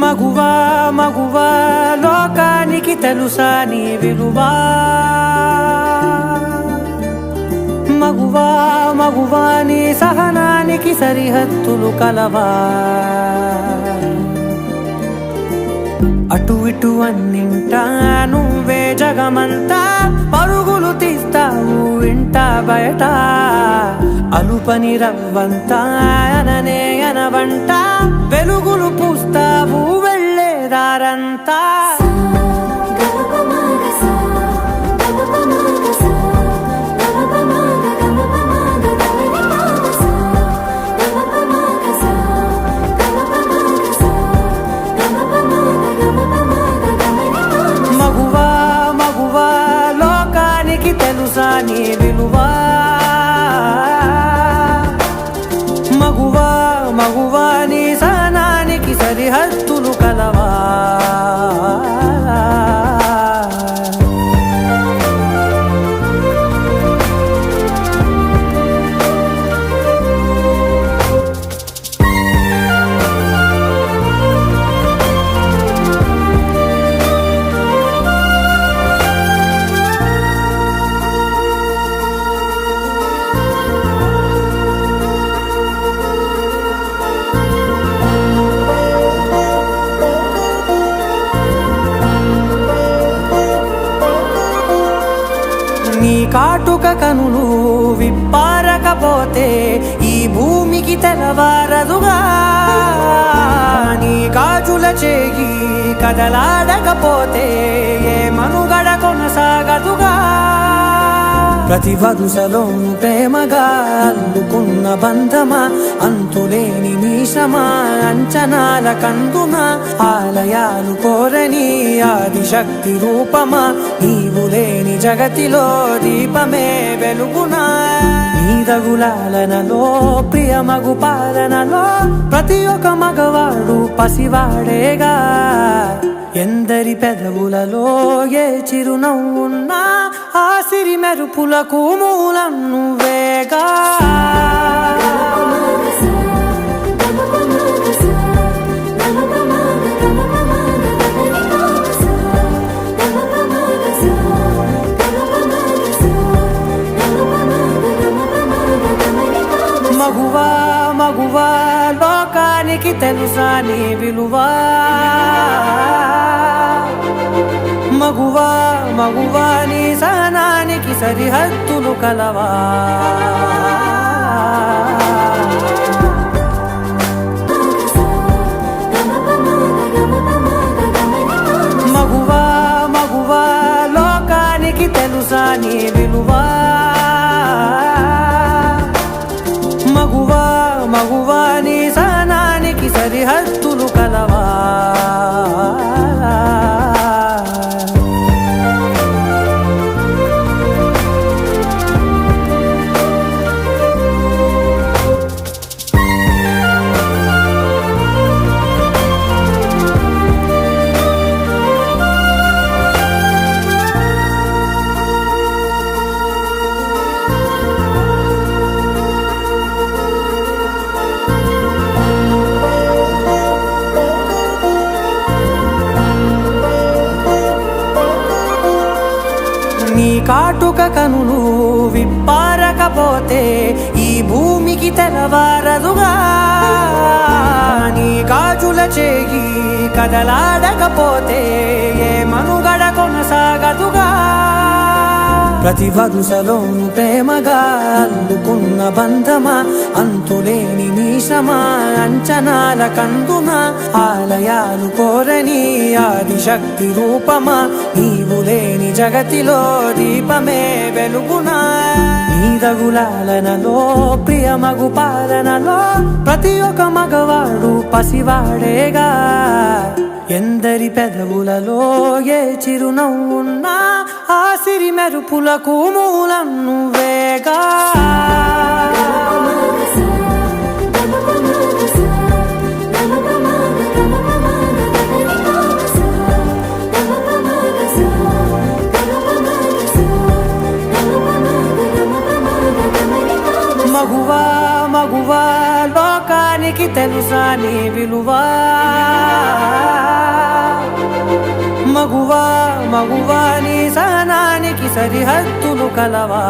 మగువా మగువా లోకానికి తెలుసా నీ విలువా మగువా మగువా నీ సహనానికి సరిహద్దులు కలవా అటు ఇటు అన్నింటా నువ్వే జగమంతా పరుగులు తీస్తావు ఇంట బయట అలుపని రవ్వంతా అననే అనవంట వెలుగులు పూస్తావు వెళ్ళేదారంతా మగువా మగువా లోకానికి తెలుసా నీ విలువా మగువా మగువా నీ సహనానికి సరిహద్దులు కలవా నీ కాటుక కనులు విప్పారకపోతే ఈ భూమికి తెలవారదుగా నీ గాజుల చేయి కదలాడకపోతే ఏ మనుగడ కొనసాగదుగా ప్రతి వరుసలో ప్రేమగా అల్లుకున్న బంధమా అంతులేని మీషమా అంచనాల కందున ఆలయాలు కోరని ఆదిశక్తి రూపమా నీవు లేని జగతిలో దీపమే వెలుగునా నీదగులాలనలో ప్రియమగు పాలనలో ప్రతి ఒక్క మగవాడు పసివాడేగా ఎందరి పెదవులలో ఏ చిరునవ్వున్నా ఆ సిరి మెరుపులకు మూలం నువ్వేగా మగువా మగువా లోకానికి తెలుసా నీ విలువా మగువా మగువా నీ సహనానికి సరిహద్దులు కలవా మగువా మగువా లోకానికి తెలుసా నీ విలువా మగువా మగువా నీ సహనానికి సరిహద్దులు కలవా నీ కాటుక కనులు విప్పారకపోతే ఈ భూమికి తెలవారదుగా నీ గాజుల చేయి కదలాడకపోతే ఏ మనుగడ కొనసాగదుగా ప్రతి వరుసలోను ప్రేమగా అల్లుకున్న బంధమా అంతులేని మీషమా అంచనాల కందున ఆలయాలు కోరని ఆదిశక్తి రూపమా నీవు లేని జగతిలో దీపమే వెలుగునా నీదగులాలనలో ప్రియమగు పాలనలో ప్రతి ఒక్క మగవాడు పసివాడేగా ఎందరి పెదవులలో ఏ చిరునవ్వున్నా ఆ సిరి మెరుపులకు మూలం నువ్వేగా నీకి తెలుసా నీ విలువా మగువా మగువా నీ సహనానికి సరిహద్దులు కలవా